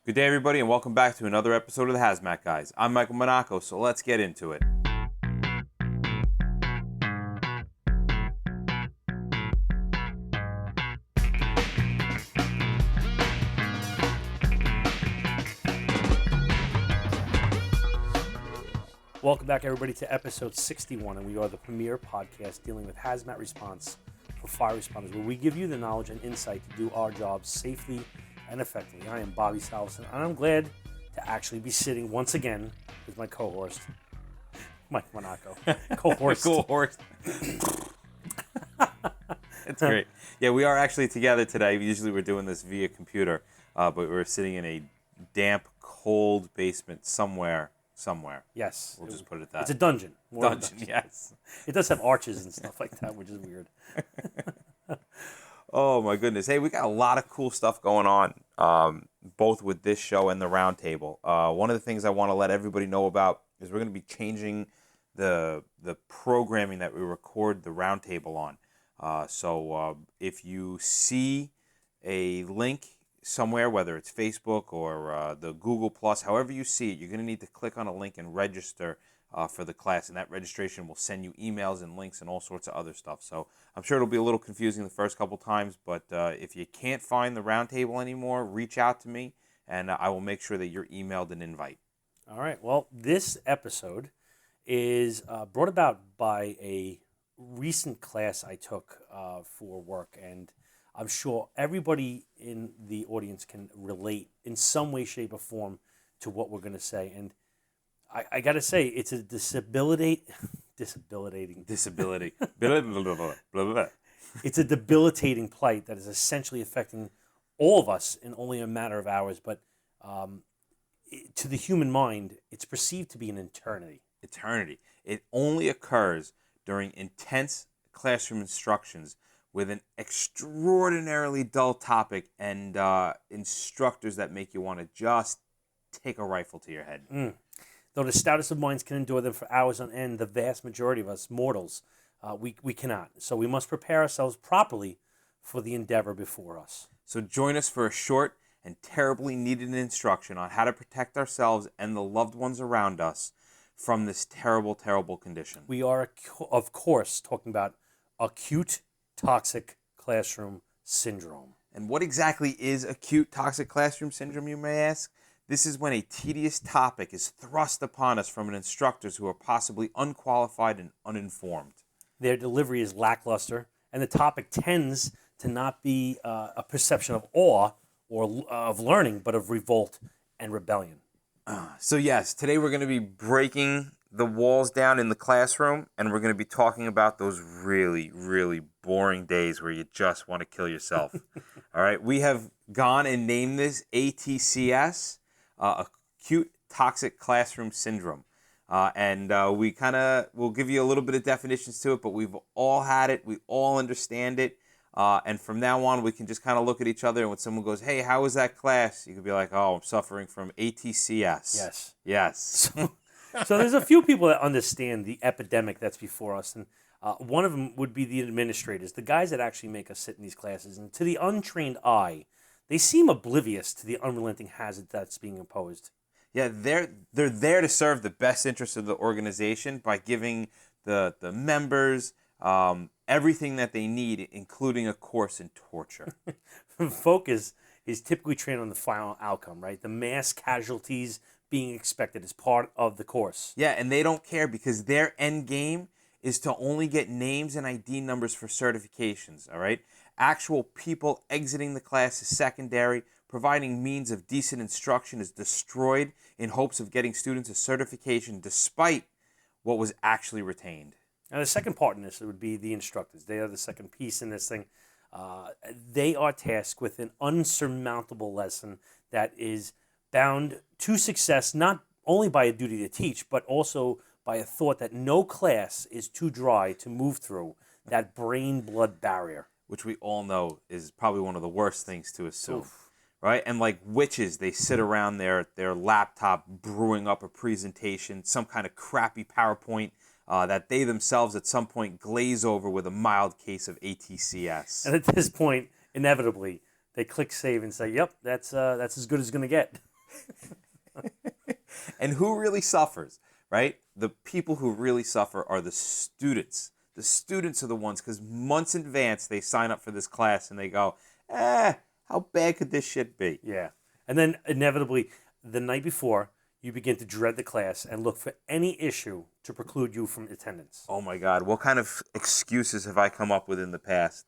Good day, everybody, and welcome back to another episode of the Hazmat Guys. I'm Michael Monaco, so let's get into it. Welcome back, everybody, to episode 61, and we are the premier podcast dealing with hazmat response for fire responders, where we give you the knowledge and insight to do our jobs safely and effectively. I am Bobby Salveson, and I'm glad to actually be sitting once again with my co-host, Mike Monaco. Co-host. Co-host. It's great. Yeah, we are actually together today. Usually we're doing this via computer, but we're sitting in a damp, cold basement somewhere. Yes. We'll just put it that. It's a dungeon. Dungeon, yes. It does have arches and stuff like that, which is weird. Oh, my goodness. Hey, we got a lot of cool stuff going on, both with this show and the roundtable. One of the things I want to let everybody know about is we're going to be changing the programming that we record the roundtable on. So if you see a link somewhere, whether it's Facebook or the Google+, however you see it, you're going to need to click on a link and register for the class, and that registration will send you emails and links and all sorts of other stuff. So I'm sure it'll be a little confusing the first couple times, but if you can't find the roundtable anymore, reach out to me, and I will make sure that you're emailed an invite. All right. Well, this episode is brought about by a recent class I took for work, and I'm sure everybody in the audience can relate in some way, shape, or form to what we're going to say. And I got to say, it's a disability. It's a debilitating plight that is essentially affecting all of us in only a matter of hours. But to the human mind, it's perceived to be an eternity. It only occurs during intense classroom instructions with an extraordinarily dull topic and instructors that make you want to just take a rifle to your head. Though the stoutest of minds can endure them for hours on end, the vast majority of us mortals, we cannot. So we must prepare ourselves properly for the endeavor before us. So join us for a short and terribly needed instruction on how to protect ourselves and the loved ones around us from this terrible, terrible condition. We are, of course, talking about Acute Toxic Classroom Syndrome. And what exactly is Acute Toxic Classroom Syndrome, you may ask? This is when a tedious topic is thrust upon us from instructors who are possibly unqualified and uninformed. Their delivery is lackluster, and the topic tends to not be a perception of awe or of learning, but of revolt and rebellion. So yes, today we're going to be breaking the walls down in the classroom, and we're going to be talking about those really, really boring days where you just want to kill yourself. All right, we have gone and named this ATCS, Acute Toxic Classroom Syndrome. And we'll give you a little bit of definitions to it, but we've all had it, we all understand it. And from now on, we can just kind of look at each other, and when someone goes, "Hey, how was that class?" you could be like, "Oh, I'm suffering from ATCS." Yes. So there's a few people that understand the epidemic that's before us, and one of them would be the administrators, the guys that actually make us sit in these classes. And to the untrained eye, they seem oblivious to the unrelenting hazard that's being imposed. Yeah, they're there to serve the best interests of the organization by giving the members everything that they need, including a course in torture. Focus is typically trained on the final outcome, right? The mass casualties being expected as part of the course. Yeah, and they don't care because their end game is to only get names and ID numbers for certifications, all right? Actual people exiting the class is secondary. Providing means of decent instruction is destroyed in hopes of getting students a certification despite what was actually retained. Now, the second part in this would be the instructors. They are the second piece in this thing. They are tasked with an unsurmountable lesson that is bound to success, not only by a duty to teach, but also by a thought that no class is too dry to move through that brain-blood barrier. Which we all know is probably one of the worst things to assume. Oof. Right? And like witches, they sit around their laptop brewing up a presentation, some kind of crappy PowerPoint that they themselves at some point glaze over with a mild case of ATCS. And at this point, inevitably, they click save and say, yep, that's as good as it's going to get. And who really suffers, right? The people who really suffer are the students. The students are the ones, because months in advance they sign up for this class and they go, how bad could this shit be? Yeah. And then inevitably, the night before, you begin to dread the class and look for any issue to preclude you from attendance. Oh my God, what kind of excuses have I come up with in the past?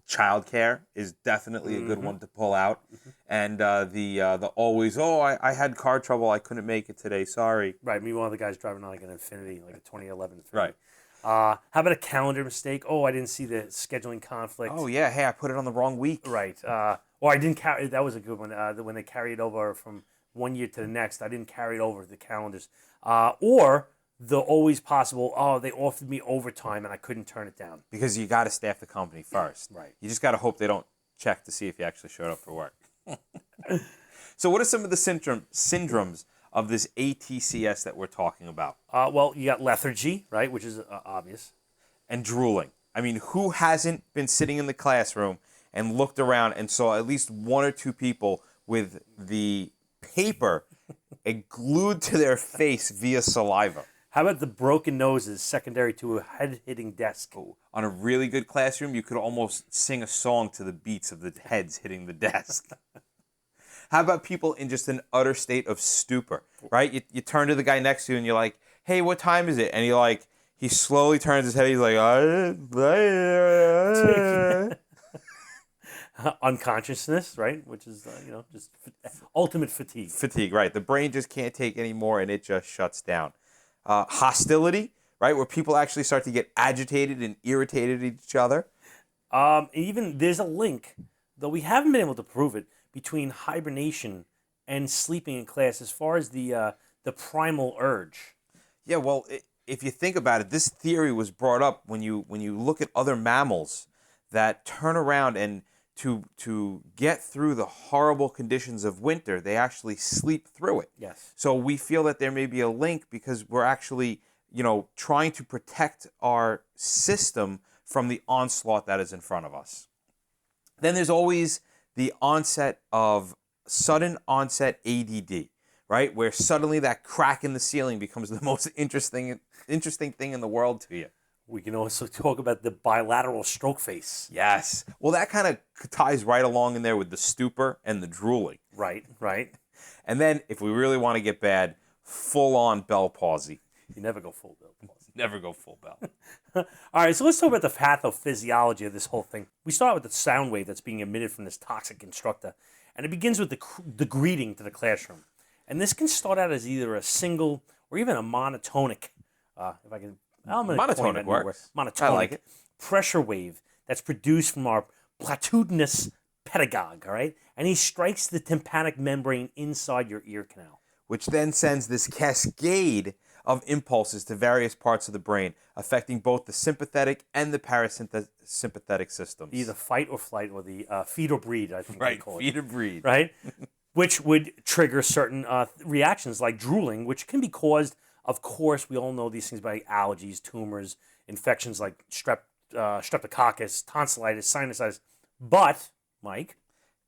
Childcare is definitely a good one to pull out. And the always, I had car trouble, I couldn't make it today, sorry. Right. Meanwhile, the guy's driving like an Infinity, like a 2011 Infinity. Right. How about a calendar mistake? Oh, I didn't see the scheduling conflict. Oh yeah, hey, I put it on the wrong week. Right. Or I didn't carry. That was a good one. When they carried over from one year to the next, I didn't carry it over the calendars. Or the always possible. Oh, they offered me overtime and I couldn't turn it down. Because you got to staff the company first. Right. You just got to hope they don't check to see if you actually showed up for work. So what are some of the syndromes of this ATCS that we're talking about? Well, you got lethargy, right, which is obvious. And drooling. I mean, who hasn't been sitting in the classroom and looked around and saw at least one or two people with the paper glued to their face via saliva? How about the broken noses secondary to a head-hitting desk? On a really good classroom, you could almost sing a song to the beats of the heads hitting the desk. How about people in just an utter state of stupor, right? You turn to the guy next to you and you're like, hey, what time is it? And he slowly turns his head. He's like, unconsciousness, right? Which is, just ultimate fatigue. Fatigue, right. The brain just can't take anymore and it just shuts down. Hostility, right? Where people actually start to get agitated and irritated at each other. Even there's a link, though we haven't been able to prove it, between hibernation and sleeping in class as far as the primal urge. Yeah, well, if you think about it, this theory was brought up when you look at other mammals that turn around and to get through the horrible conditions of winter, they actually sleep through it. Yes. So we feel that there may be a link because we're actually, trying to protect our system from the onslaught that is in front of us. Then there's always the sudden onset ADD, right? Where suddenly that crack in the ceiling becomes the most interesting thing in the world to you. We can also talk about the bilateral stroke face. Yes. Well, that kind of ties right along in there with the stupor and the drooling. Right. And then, if we really want to get bad, full-on bell palsy. You never go full bell palsy. Never go full bell. All right, so let's talk about the pathophysiology of this whole thing. We start with the sound wave that's being emitted from this toxic instructor, and it begins with the greeting to the classroom. And this can start out as either a single or even a monotonic, Monotonic works. Monotonic. I like it. Pressure wave that's produced from our platitudinous pedagogue, all right? And he strikes the tympanic membrane inside your ear canal. Which then sends this cascade of impulses to various parts of the brain, affecting both the sympathetic and the parasympathetic systems. Either fight or flight, or the feed or breed, I think they call it. Feed or breed. Right? Which would trigger certain reactions like drooling, which can be caused, of course, we all know these things, by allergies, tumors, infections like streptococcus, tonsillitis, sinusitis. But, Mike?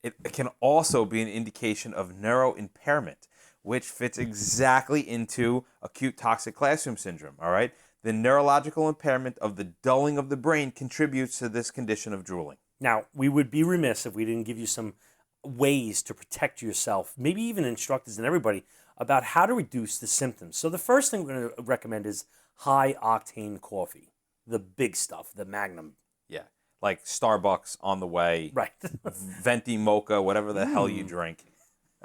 It can also be an indication of neuro impairment, which fits exactly into acute toxic classroom syndrome, all right? The neurological impairment of the dulling of the brain contributes to this condition of drooling. Now, we would be remiss if we didn't give you some ways to protect yourself, maybe even instructors and everybody, about how to reduce the symptoms. So the first thing we're going to recommend is high-octane coffee, the big stuff, the Magnum. Yeah, like Starbucks on the way, Right. venti mocha, whatever the hell you drink.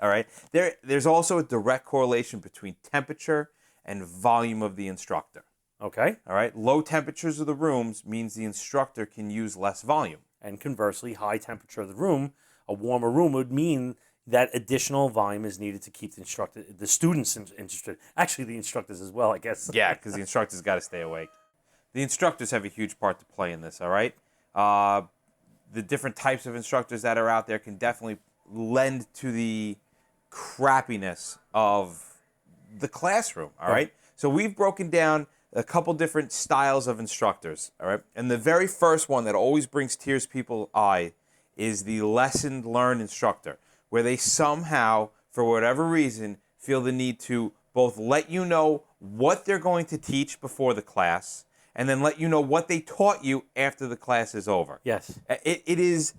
All right. There's also a direct correlation between temperature and volume of the instructor. Okay. All right. Low temperatures of the rooms means the instructor can use less volume. And conversely, high temperature of the room, a warmer room, would mean that additional volume is needed to keep the students interested. Actually, the instructors as well, I guess. Yeah, because the instructors got to stay awake. The instructors have a huge part to play in this. All right. The different types of instructors that are out there can definitely lend to the crappiness of the classroom, all right? So we've broken down a couple different styles of instructors, all right? And the very first one that always brings tears to people's eye is the lesson learned instructor, where they somehow for whatever reason, feel the need to both let you know what they're going to teach before the class and then let you know what they taught you after the class is over. Yes. It is,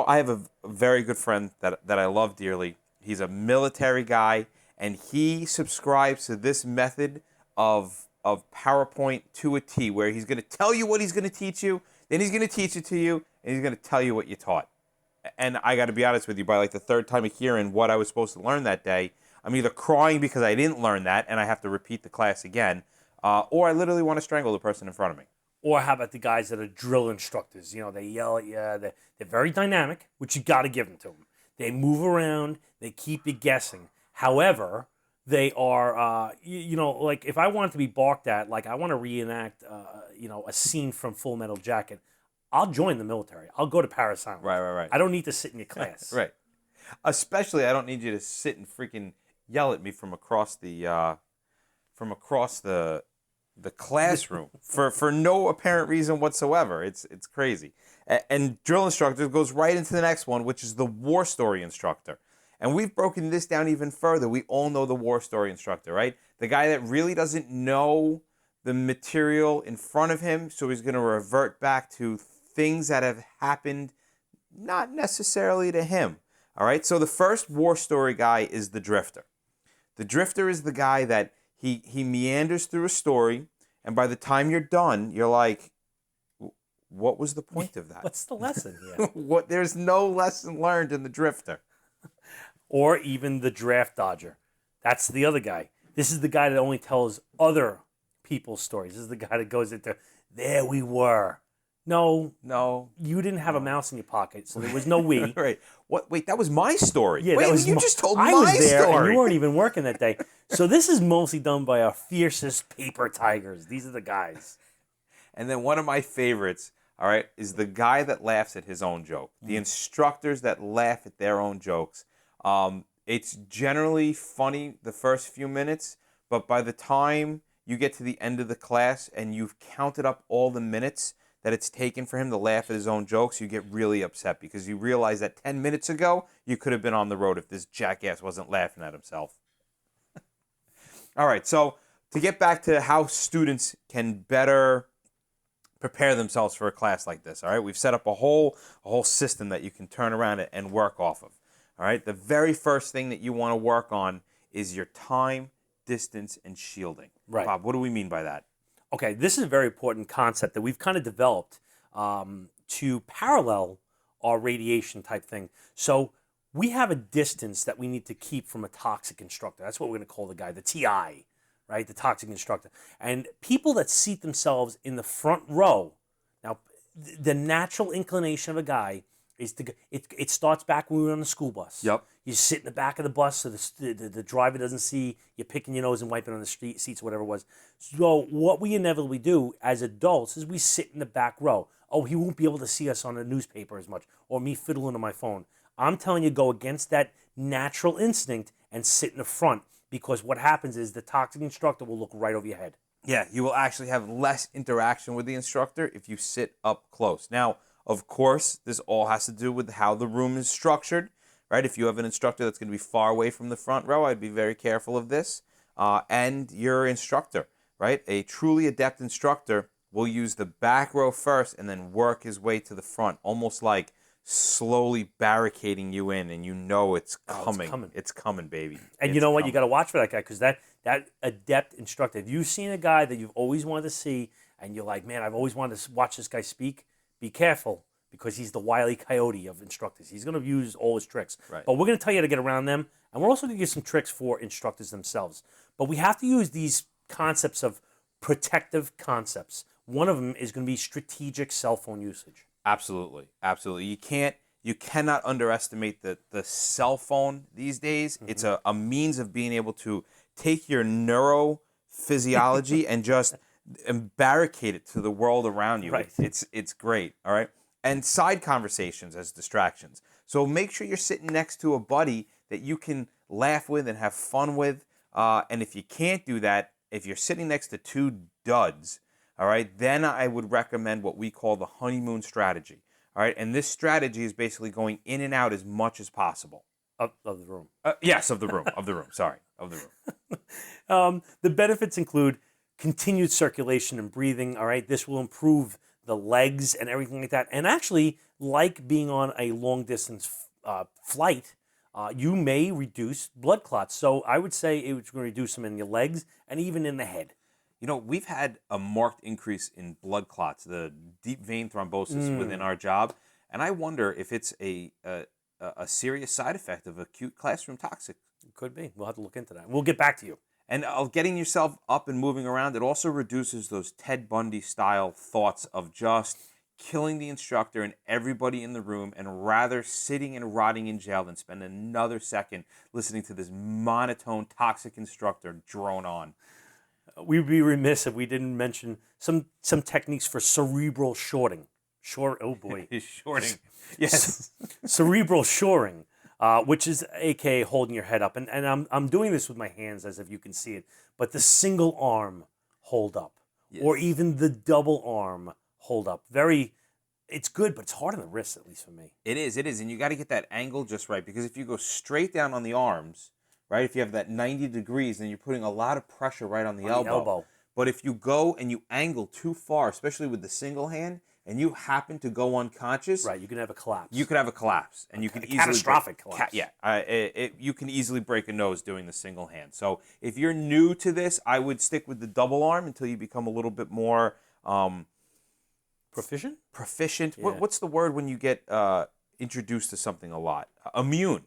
I have a very good friend that I love dearly. He's a military guy, and he subscribes to this method of PowerPoint to a T, where he's going to tell you what he's going to teach you, then he's going to teach it to you, and he's going to tell you what you taught. And I got to be honest with you, by like the third time of hearing what I was supposed to learn that day, I'm either crying because I didn't learn that and I have to repeat the class again, or I literally want to strangle the person in front of me. Or how about the guys that are drill instructors? They yell at you. They're very dynamic, which you got to give them to them. They move around. They keep you guessing. However, they are, like if I wanted to be barked at, like I want to reenact, a scene from Full Metal Jacket, I'll join the military. I'll go to Paris Island. Right. I don't need to sit in your class. Right. Especially, I don't need you to sit and freaking yell at me from across the classroom for no apparent reason whatsoever. It's crazy. And drill instructor goes right into the next one, which is the war story instructor. And we've broken this down even further. We all know the war story instructor, right? The guy that really doesn't know the material in front of him, so he's going to revert back to things that have happened not necessarily to him. All right? So the first war story guy is the drifter. The drifter is the guy that he meanders through a story, and by the time you're done, you're like, what was the point of that? What's the lesson here? There's no lesson learned in the drifter. Or even the draft dodger. That's the other guy. This is the guy that only tells other people's stories. This is the guy that goes into, there we were. No, you didn't have a mouse in your pocket, so there was no we. Right. What? Wait, that was my story. Yeah, wait, that was you just told I my was there, story. and you weren't even working that day. So this is mostly done by our fiercest paper tigers. These are the guys. And then one of my favorites, all right, is the guy that laughs at his own joke. The instructors that laugh at their own jokes. It's generally funny the first few minutes, but by the time you get to the end of the class and you've counted up all the minutes that it's taken for him to laugh at his own jokes, you get really upset because you realize that 10 minutes ago, you could have been on the road if this jackass wasn't laughing at himself. All right, so to get back to how students can better prepare themselves for a class like this, all right, we've set up a whole system that you can turn around and work off of. All right, the very first thing that you want to work on is your time, distance, and shielding. Right. Bob, what do we mean by that? Okay, this is a very important concept that we've kind of developed to parallel our radiation type thing. So we have a distance that we need to keep from a toxic instructor. That's what we're going to call the guy, the TI, right? The toxic instructor. And people that seat themselves in the front row, now the natural inclination of a guy is it starts back when we were on the school bus. Yep. You sit in the back of the bus so the driver doesn't see you picking your nose and wiping on the street seats or whatever it was. So what we inevitably do as adults is we sit in the back row. Oh, he won't be able to see us on the newspaper as much, or me fiddling on my phone. I'm telling you, go against that natural instinct and sit in the front, because what happens is the toxic instructor will look right over your head. Yeah, you will actually have less interaction with the instructor if you sit up close. Now, of course, this all has to do with how the room is structured, right? If you have an instructor that's going to be far away from the front row, I'd be very careful of this. And your instructor, right? A truly adept instructor will use the back row first and then work his way to the front, almost like slowly barricading you in, and you know it's coming. It's coming, baby. And you know what? You got to watch for that guy, because that adept instructor, if you've seen a guy that you've always wanted to see and you're like, man, I've always wanted to watch this guy speak, be careful, because he's the Wile E. Coyote of instructors. He's going to use all his tricks. Right. But we're going to tell you how to get around them, and we're also going to give some tricks for instructors themselves. But we have to use these concepts of protective concepts. One of them is going to be strategic cell phone usage. Absolutely. You cannot underestimate the cell phone these days. Mm-hmm. It's a means of being able to take your neurophysiology and just barricade it to the world around you. Right. It's great, all right? And side conversations as distractions. So make sure you're sitting next to a buddy that you can laugh with and have fun with. And if you can't do that, if you're sitting next to two duds, all right, then I would recommend what we call the honeymoon strategy. All right, and this strategy is basically going in and out as much as possible. of the room. Yes, of the room. Of the room. Sorry, of the room. The benefits include continued circulation and breathing. All right, this will improve the legs and everything like that. And actually, like being on a long distance flight, you may reduce blood clots. So I would say it's going to reduce them in your legs and even in the head. You know, we've had a marked increase in blood clots, the deep vein thrombosis within our job, and I wonder if it's a serious side effect of acute classroom toxic. It could be. We'll have to look into that. We'll get back to you. And getting yourself up and moving around, it also reduces those Ted Bundy style thoughts of just killing the instructor and everybody in the room, and rather sitting and rotting in jail than spend another second listening to this monotone toxic instructor drone on. We'd be remiss if we didn't mention some techniques for cerebral shorting. Oh boy. Shorting. Yes. Cerebral shoring, which is aka holding your head up. And I'm doing this with my hands as if you can see it. But the single arm hold up. Yes. Or even the double arm hold up. It's good, but it's hard on the wrist, at least for me. It is. And you got to get that angle just right, because if you go straight down on the arms, right, if you have that 90 degrees, then you're putting a lot of pressure right on the elbow. But if you go and you angle too far, especially with the single hand, and you happen to go unconscious, right, you can have a collapse. You could have a collapse, and you can easily catastrophic collapse. You can easily break a nose doing the single hand. So if you're new to this, I would stick with the double arm until you become a little bit more proficient. Yeah. What's the word when you get introduced to something a lot? Immune.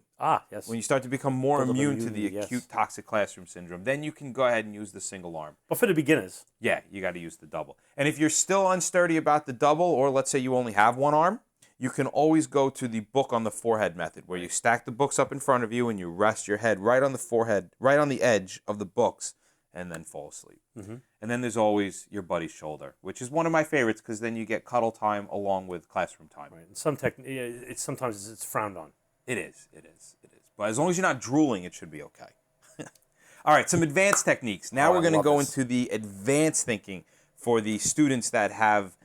Yes. When you start to become more immune to the acute toxic classroom syndrome, then you can go ahead and use the single arm. But for the beginners, yeah, you got to use the double. And if you're still unsturdy about the double, or let's say you only have one arm, you can always go to the book on the forehead method, where you stack the books up in front of you and you rest your head right on the forehead, right on the edge of the books, and then fall asleep. Mm-hmm. And then there's always your buddy's shoulder, which is one of my favorites, because then you get cuddle time along with classroom time. Right. And sometimes it's frowned on. It is. But as long as you're not drooling, it should be okay. All right, some advanced techniques. Now we're going to go into the advanced thinking for the students that have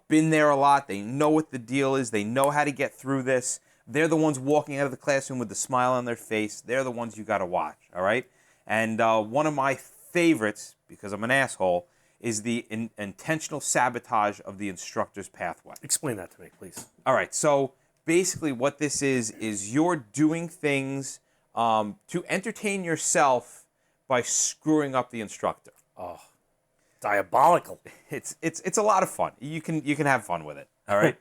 been there a lot. They know what the deal is. They know how to get through this. They're the ones walking out of the classroom with the smile on their face. They're the ones you got to watch, all right? And one of my favorites, because I'm an asshole, is the intentional sabotage of the instructor's pathway. Explain that to me, please. All right, so basically what this is you're doing things to entertain yourself by screwing up the instructor. Oh, diabolical. It's a lot of fun. You can have fun with it, all right?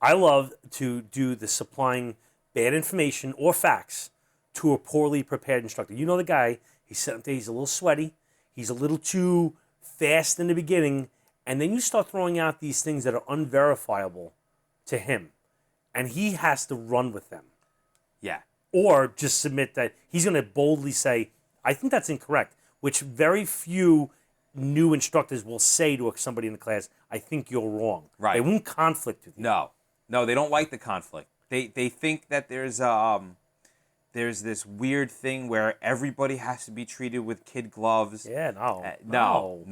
I love to do the supplying bad information or facts to a poorly prepared instructor. You know the guy, he's a little sweaty, he's a little too fast in the beginning, and then you start throwing out these things that are unverifiable to him, and he has to run with them. Yeah. Or just submit that he's going to boldly say, I think that's incorrect, which very few new instructors will say to somebody in the class, I think you're wrong. Right. They won't conflict with you. No, they don't like the conflict. They think that there's this weird thing where everybody has to be treated with kid gloves. Yeah, no.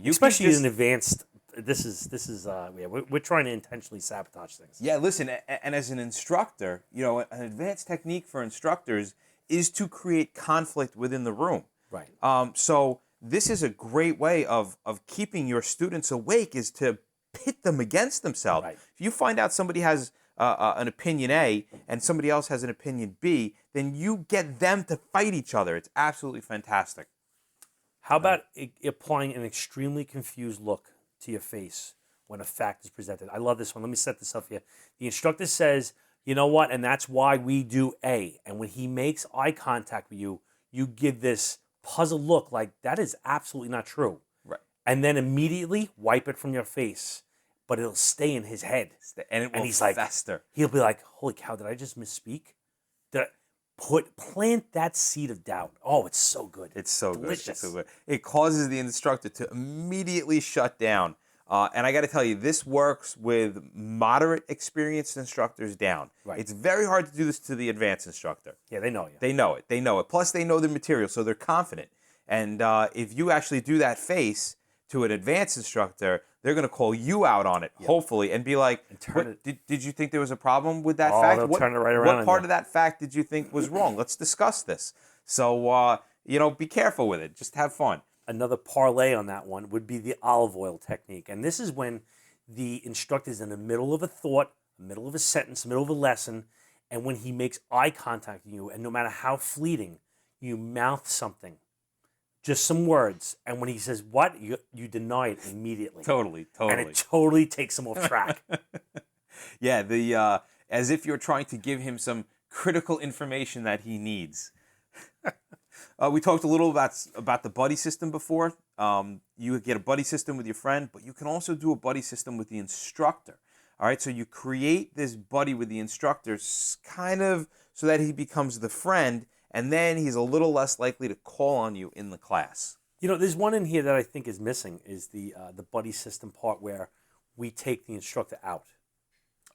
You especially in advanced. We're trying to intentionally sabotage things. Yeah, listen, and as an instructor, an advanced technique for instructors is to create conflict within the room. Right. So this is a great way of keeping your students awake, is to pit them against themselves. Right. If you find out somebody has an opinion A and somebody else has an opinion B, then you get them to fight each other. It's absolutely fantastic. How about applying an extremely confused look to your face when a fact is presented? I love this one. Let me set this up here. The instructor says, you know what, and that's why we do A. And when he makes eye contact with you, you give this puzzled look like that is absolutely not true. Right. And then immediately wipe it from your face, but it'll stay in his head. And it will fester. He'll be like, holy cow, did I just misspeak? Plant that seed of doubt. Oh, it's so good. It's so delicious. Good. It's so good. It causes the instructor to immediately shut down. And I got to tell you, this works with moderate experienced instructors down. Right. It's very hard to do this to the advanced instructor. Yeah, they know you. They know it. Plus, they know the material, so they're confident. And if you actually do that face to an advanced instructor, they're going to call you out on it, hopefully, and be like, did you think there was a problem with that fact? They'll turn it right around. What part of that fact did you think was wrong? Let's discuss this. So, be careful with it. Just have fun. Another parlay on that one would be the olive oil technique. And this is when the instructor is in the middle of a thought, middle of a sentence, middle of a lesson, and when he makes eye contact with you, and no matter how fleeting, you mouth something, just some words, and when he says what, you deny it immediately. Totally. And it totally takes him off track. Yeah, as if you're trying to give him some critical information that he needs. We talked a little about the buddy system before. You get a buddy system with your friend, but you can also do a buddy system with the instructor. All right, so you create this buddy with the instructor kind of so that he becomes the friend, and then he's a little less likely to call on you in the class. There's one in here that I think is missing, is the buddy system part where we take the instructor out.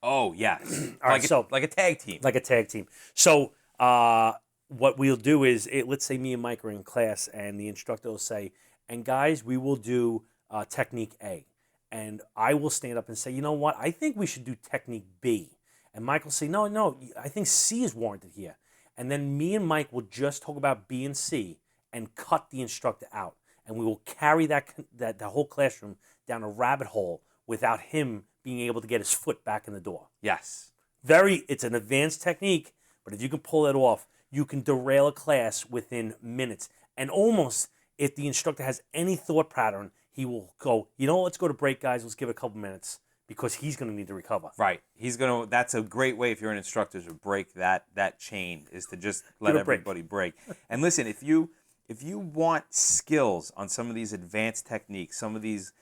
Oh, yes. Like a tag team. Like a tag team. So what we'll do is, let's say me and Mike are in class, and the instructor will say, and guys, we will do technique A. And I will stand up and say, you know what, I think we should do technique B. And Mike will say, no, I think C is warranted here. And then me and Mike will just talk about B and C and cut the instructor out. And we will carry that whole classroom down a rabbit hole without him being able to get his foot back in the door. Yes. It's an advanced technique, but if you can pull it off, you can derail a class within minutes. And almost, if the instructor has any thought pattern, he will go, let's go to break, guys. Let's give it a couple minutes, because he's going to need to recover. Right. That's a great way, if you're an instructor, to break that chain, is to just let everybody break. And listen, if you want skills on some of these advanced techniques, some of these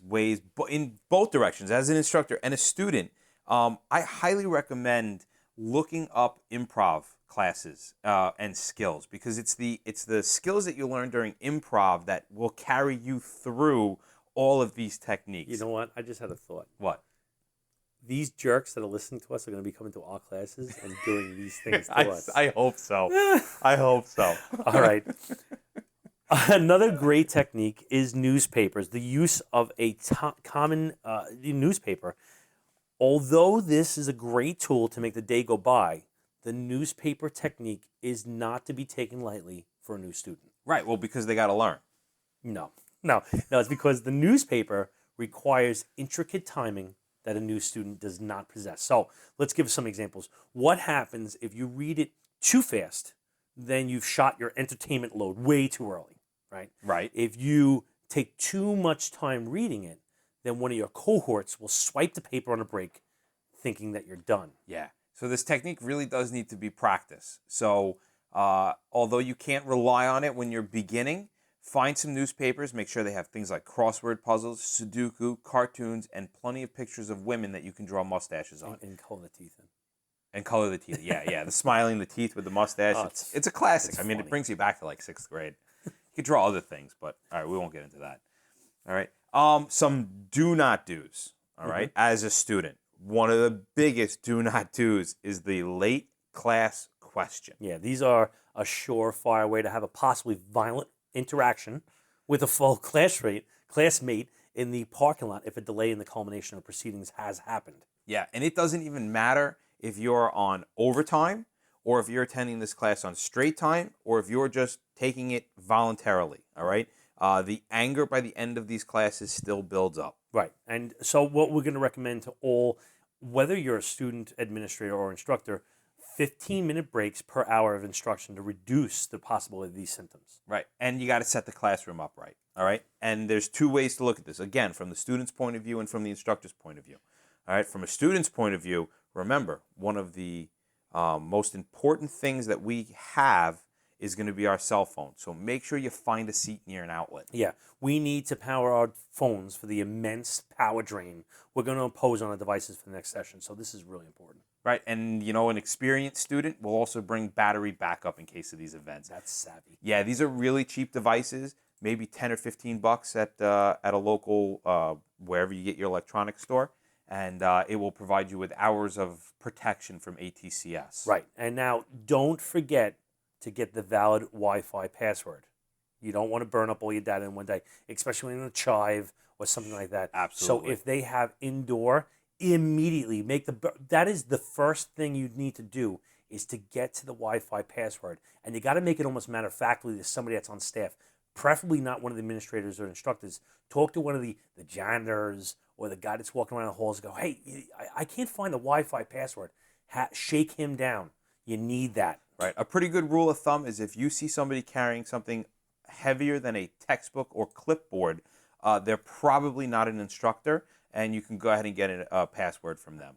ways, in both directions, as an instructor and a student, I highly recommend looking up improv classes and skills, because it's the skills that you learn during improv that will carry you through all of these techniques. You know what? I just had a thought. What? These jerks that are listening to us are going to be coming to our classes and doing these things to us. I hope so. I hope so. All right. Another great technique is newspapers. The use of a common newspaper. Although this is a great tool to make the day go by, the newspaper technique is not to be taken lightly for a new student. Right. Well, because they got to learn. No, it's because the newspaper requires intricate timing that a new student does not possess. So let's give some examples. What happens if you read it too fast? Then you've shot your entertainment load way too early, right? Right. If you take too much time reading it, then one of your cohorts will swipe the paper on a break thinking that you're done. Yeah. So this technique really does need to be practiced. So although you can't rely on it when you're beginning, find some newspapers. Make sure they have things like crossword puzzles, Sudoku, cartoons, and plenty of pictures of women that you can draw mustaches on. And color the teeth in. And color the teeth. Yeah. The smiling, the teeth with the mustache. Oh, it's a classic. it's It funny. brings you back to like 6th grade. You could draw other things, but all right, we won't get into that. All right. Some do not do's. All right. As a student, one of the biggest do not do's is the late class question. Yeah, these are a surefire way to have a possibly violent interaction with a full classmate in the parking lot if a delay in the culmination of proceedings has happened. Yeah, and it doesn't even matter if you're on overtime or if you're attending this class on straight time or if you're just taking it voluntarily, all right? The anger by the end of these classes still builds up. Right, and so what we're going to recommend to all, whether you're a student, administrator, or instructor, 15-minute breaks per hour of instruction to reduce the possibility of these symptoms. Right, and you got to set the classroom up right, all right? And there's two ways to look at this. Again, from the student's point of view and from the instructor's point of view. All right, from a student's point of view, remember, one of the most important things that we have is going to be our cell phone. So make sure you find a seat near an outlet. Yeah, we need to power our phones for the immense power drain we're going to impose on our devices for the next session. So this is really important. Right, and an experienced student will also bring battery backup in case of these events. That's savvy. Yeah, these are really cheap devices, maybe 10 or 15 bucks at a local, wherever you get your electronics store, and it will provide you with hours of protection from ATCS. Right, and now don't forget to get the valid Wi-Fi password. You don't want to burn up all your data in one day, especially in a chive or something like that. Absolutely. So if they have indoor, immediately that is the first thing you need to do, is to get to the Wi-Fi password. And you got to make it almost matter-of-factly to somebody that's on staff, preferably not one of the administrators or instructors. Talk to one of the janitors or the guy that's walking around the halls and go, hey, I can't find the Wi-Fi password. Shake him down. You need that. Right. A pretty good rule of thumb is if you see somebody carrying something heavier than a textbook or clipboard, they're probably not an instructor, and you can go ahead and get a password from them.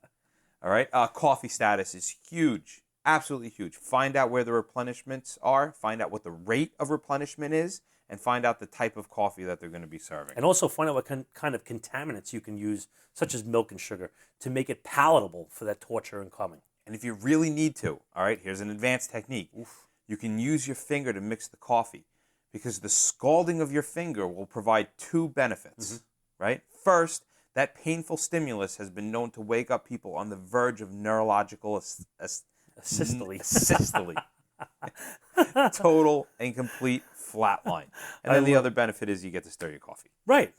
All right. Coffee status is huge. Absolutely huge. Find out where the replenishments are. Find out what the rate of replenishment is, and find out the type of coffee that they're going to be serving. And also find out what kind of contaminants you can use, such as milk and sugar, to make it palatable for that torture incoming. And if you really need to, all right, here's an advanced technique. Oof. You can use your finger to mix the coffee, because the scalding of your finger will provide two benefits, right? First, that painful stimulus has been known to wake up people on the verge of neurological Asystole. Total and complete flatline. And then the other benefit is you get to stir your coffee. Right.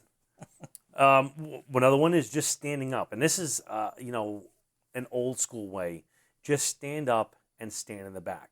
Another one is just standing up. And this is, an old school way. Just stand up and stand in the back.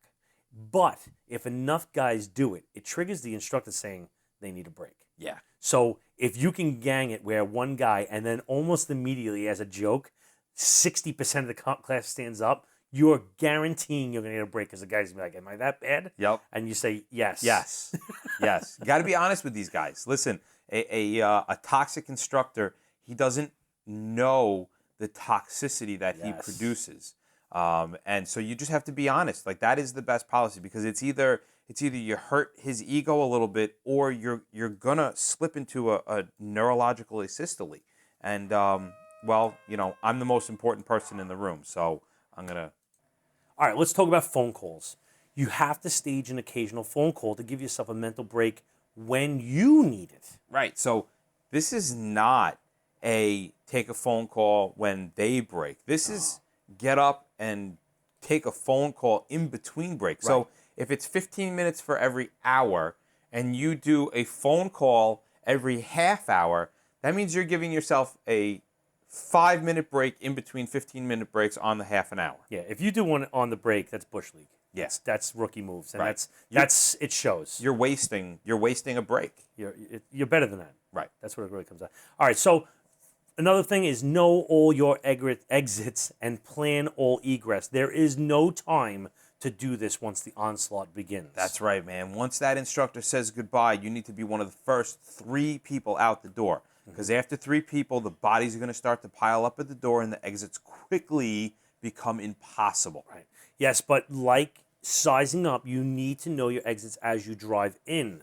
But if enough guys do it, it triggers the instructor saying they need a break. Yeah. So if you can gang it where one guy, and then almost immediately as a joke, 60% of the class stands up, you're guaranteeing you're going to get a break, because the guy's going to be like, am I that bad? Yep. And you say, yes. Yes. Yes. You got to be honest with these guys. Listen, a toxic instructor, he doesn't know the toxicity that he produces. And so you just have to be honest. Like, that is the best policy, because it's either you hurt his ego a little bit, or you're going to slip into a neurological asystole. And, I'm the most important person in the room, so I'm going to... All right, let's talk about phone calls. You have to stage an occasional phone call to give yourself a mental break when you need it. Right. So this is not a take a phone call when they break. This is get up and take a phone call in between breaks. Right. So if it's 15 minutes for every hour and you do a phone call every half hour, that means you're giving yourself a 5-minute break in between 15-minute breaks on the half an hour. Yeah, if you do one on the break, that's Bush League. Yes, that's rookie moves, and right. that's it shows. You're wasting a break. You're better than that. Right. That's what it really comes out. All right, so another thing is know all your exits and plan all egress. There is no time to do this once the onslaught begins. That's right, man. Once that instructor says goodbye, you need to be one of the first 3 people out the door. Because after 3 people, the bodies are going to start to pile up at the door, and the exits quickly become impossible. Right. Yes, but like sizing up, you need to know your exits as you drive in.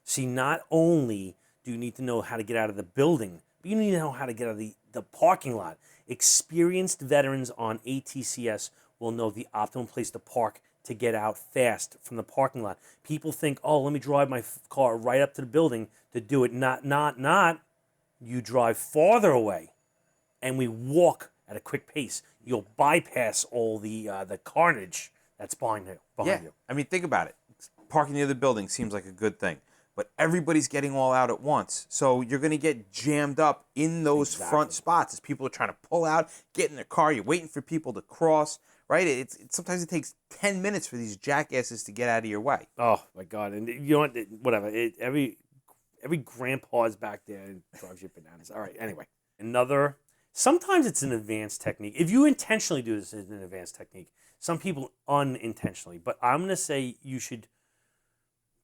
See, not only do you need to know how to get out of the building, but you need to know how to get out of the parking lot. Experienced veterans on ATCS will know the optimal place to park to get out fast from the parking lot. People think, oh, let me drive my car right up to the building to do it. Not. You drive farther away, and we walk at a quick pace. You'll bypass all the carnage that's behind you. I mean, think about it. Parking near the building seems like a good thing, but everybody's getting all out at once. So you're going to get jammed up in those front spots as people are trying to pull out, get in their car. You're waiting for people to cross, right? Sometimes it takes 10 minutes for these jackasses to get out of your way. Oh, my God. And you know what? Whatever. Every grandpa's back there and drives you bananas. All right, anyway. Sometimes it's an advanced technique. If you intentionally do this, it's an advanced technique. Some people unintentionally. But I'm going to say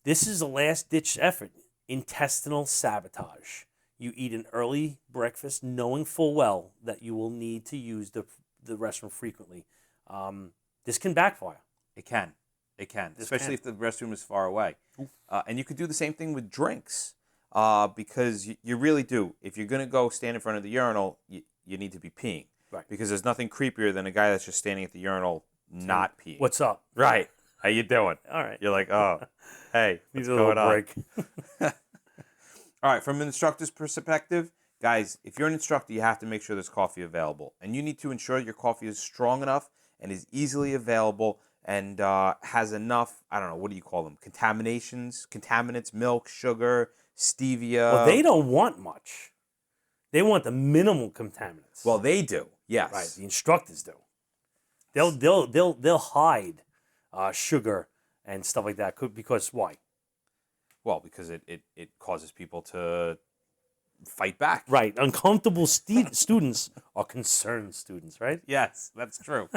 this is a last-ditch effort. Intestinal sabotage. You eat an early breakfast knowing full well that you will need to use the restroom frequently. This can backfire. It can. Especially if the restroom is far away. And you could do the same thing with drinks. Because you really do. If you're going to go stand in front of the urinal, you need to be peeing. Right. Because there's nothing creepier than a guy that's just standing at the urinal not peeing. What's up? Right. How you doing? All right. You're like, oh, hey, what's Need a going little on? break. All right, from an instructor's perspective, guys, if you're an instructor, you have to make sure there's coffee available. And you need to ensure your coffee is strong enough and is easily available and has enough, I don't know, what do you call them? Contaminants, milk, sugar, Well, they stevia. don't want much. They want the minimal contaminants. Well, they do, Right, yes. the instructors do. They'll hide sugar and stuff like that because why? Well, because it causes people to fight back. Right, uncomfortable students are concerned students, right? Yes, that's true.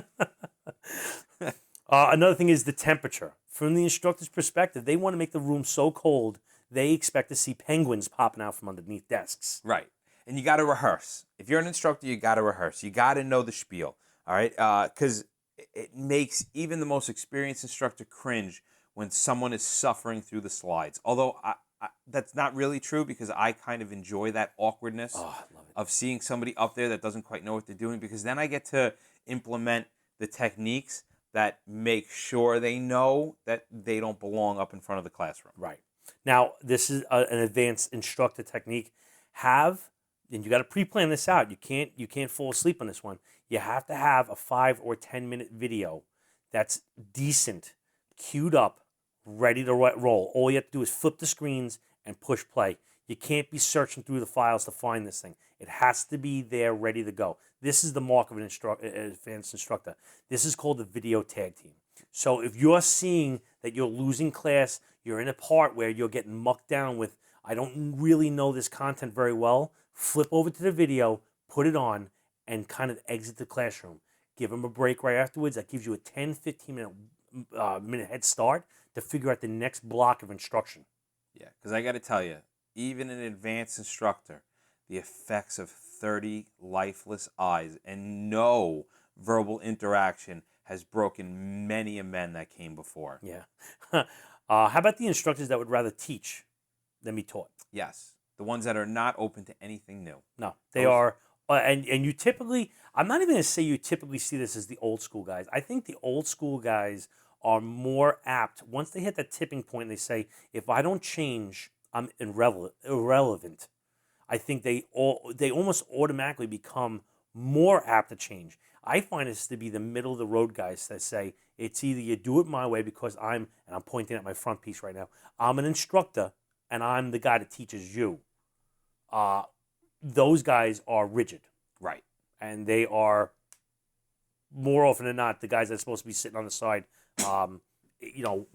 Another thing is the temperature. From the instructor's perspective, they want to make the room so cold they expect to see penguins popping out from underneath desks. Right. And you got to rehearse. If you're an instructor, you got to rehearse. You got to know the spiel. All right. Because it makes even the most experienced instructor cringe when someone is suffering through the slides. Although that's not really true because I kind of enjoy that awkwardness of seeing somebody up there that doesn't quite know what they're doing, because then I get to implement the techniques that make sure they know that they don't belong up in front of the classroom. Right. Now, this is an advanced instructor technique. And you got to pre-plan this out. You can't fall asleep on this one. You have to have a 5 or 10-minute video that's decent, queued up, ready to roll. All you have to do is flip the screens and push play. You can't be searching through the files to find this thing. It has to be there, ready to go. This is the mark of an advanced instructor. This is called the video tag team. So if you're seeing that you're losing class, you're in a part where you're getting mucked down with, I don't really know this content very well, flip over to the video, put it on, and kind of exit the classroom. Give them a break right afterwards. That gives you a 10, 15-minute head start to figure out the next block of instruction. Yeah, because I got to tell you, even an advanced instructor, the effects of 30 lifeless eyes and no verbal interaction has broken many a men that came before. Yeah. How about the instructors that would rather teach than be taught? Yes. The ones that are not open to anything new. No, they are. And you typically, I'm not even going to say you typically see this as the old school guys. I think the old school guys are more apt. Once they hit that tipping point, they say, if I don't change, I'm irrelevant. I think they almost automatically become more apt to change. I find this to be the middle of the road guys that say, it's either you do it my way because and I'm pointing at my front piece right now, I'm an instructor and I'm the guy that teaches you. Those guys are rigid. Right. And they are, more often than not, the guys that are supposed to be sitting on the side,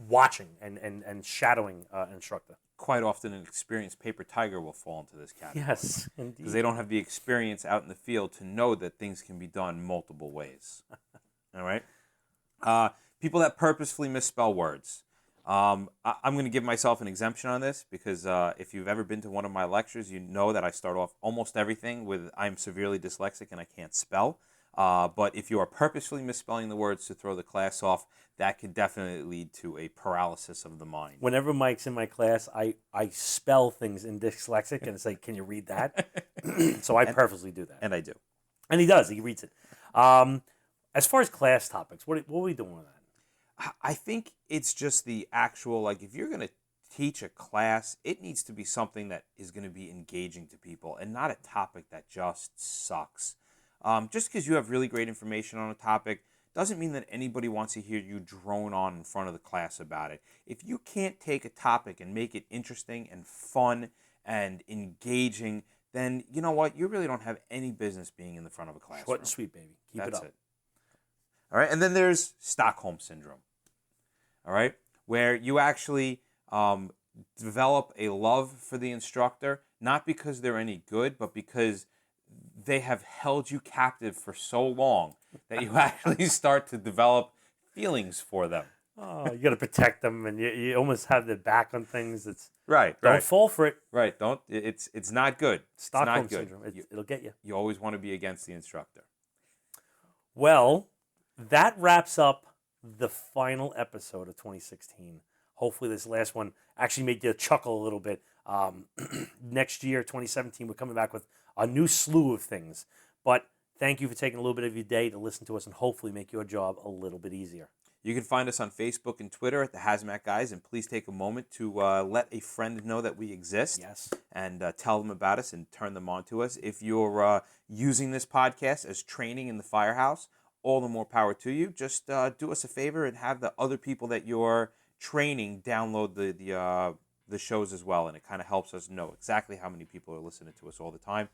watching and shadowing an instructor. Quite often an experienced paper tiger will fall into this category. Yes, indeed. Because they don't have the experience out in the field to know that things can be done multiple ways. All right? People that purposefully misspell words. I'm going to give myself an exemption on this because if you've ever been to one of my lectures, you know that I start off almost everything with I'm severely dyslexic and I can't spell. But if you are purposefully misspelling the words to throw the class off, that could definitely lead to a paralysis of the mind. Whenever Mike's in my class, I spell things in dyslexic and say, can you read that? So I purposely do that. And I do. And he does. He reads it. As far as class topics, what are we doing with that? I think it's just the actual, like, if you're going to teach a class, it needs to be something that is going to be engaging to people and not a topic that just sucks. Just because you have really great information on a topic doesn't mean that anybody wants to hear you drone on in front of the class about it. If you can't take a topic and make it interesting and fun and engaging, then you know what? You really don't have any business being in the front of a classroom. Short and sweet, baby. Keep it up. All right, and then there's Stockholm Syndrome. All right, where you actually develop a love for the instructor, not because they're any good, but because they have held you captive for so long that you actually start to develop feelings for them. Oh, you got to protect them, and you almost have their back on things. It's right. Don't fall for it. Right. Don't. It's not good. Stockholm it's not good. Syndrome. It'll get you. You always want to be against the instructor. Well, that wraps up the final episode of 2016. Hopefully, this last one actually made you chuckle a little bit. Next year, 2017, we're coming back with a new slew of things. But thank you for taking a little bit of your day to listen to us and hopefully make your job a little bit easier. You can find us on Facebook and Twitter at the Hazmat Guys, and please take a moment to let a friend know that we exist. Yes. And tell them about us and turn them on to us. If you're using this podcast as training in the firehouse, all the more power to you. Just do us a favor and have the other people that you're training download the shows as well, and it kind of helps us know exactly how many people are listening to us all the time.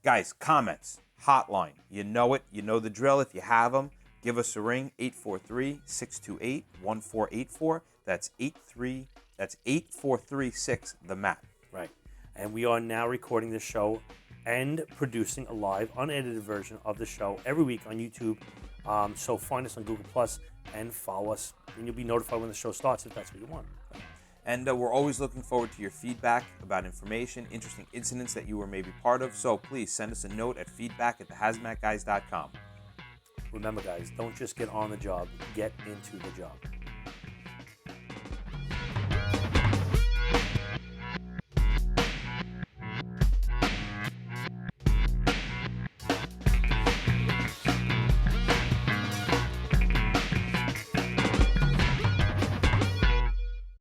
Guys, comments, hotline, you know it, you know the drill. If you have them, give us a ring, 843-628-1484. That's 8436 the map. Right. And we are now recording this show and producing a live, unedited version of the show every week on YouTube. So find us on Google Plus and follow us, and you'll be notified when the show starts if that's what you want. And we're always looking forward to your feedback about information, interesting incidents that you were maybe part of. So please send us a note at feedback@thehazmatguys.com. Remember, guys, don't just get on the job, get into the job.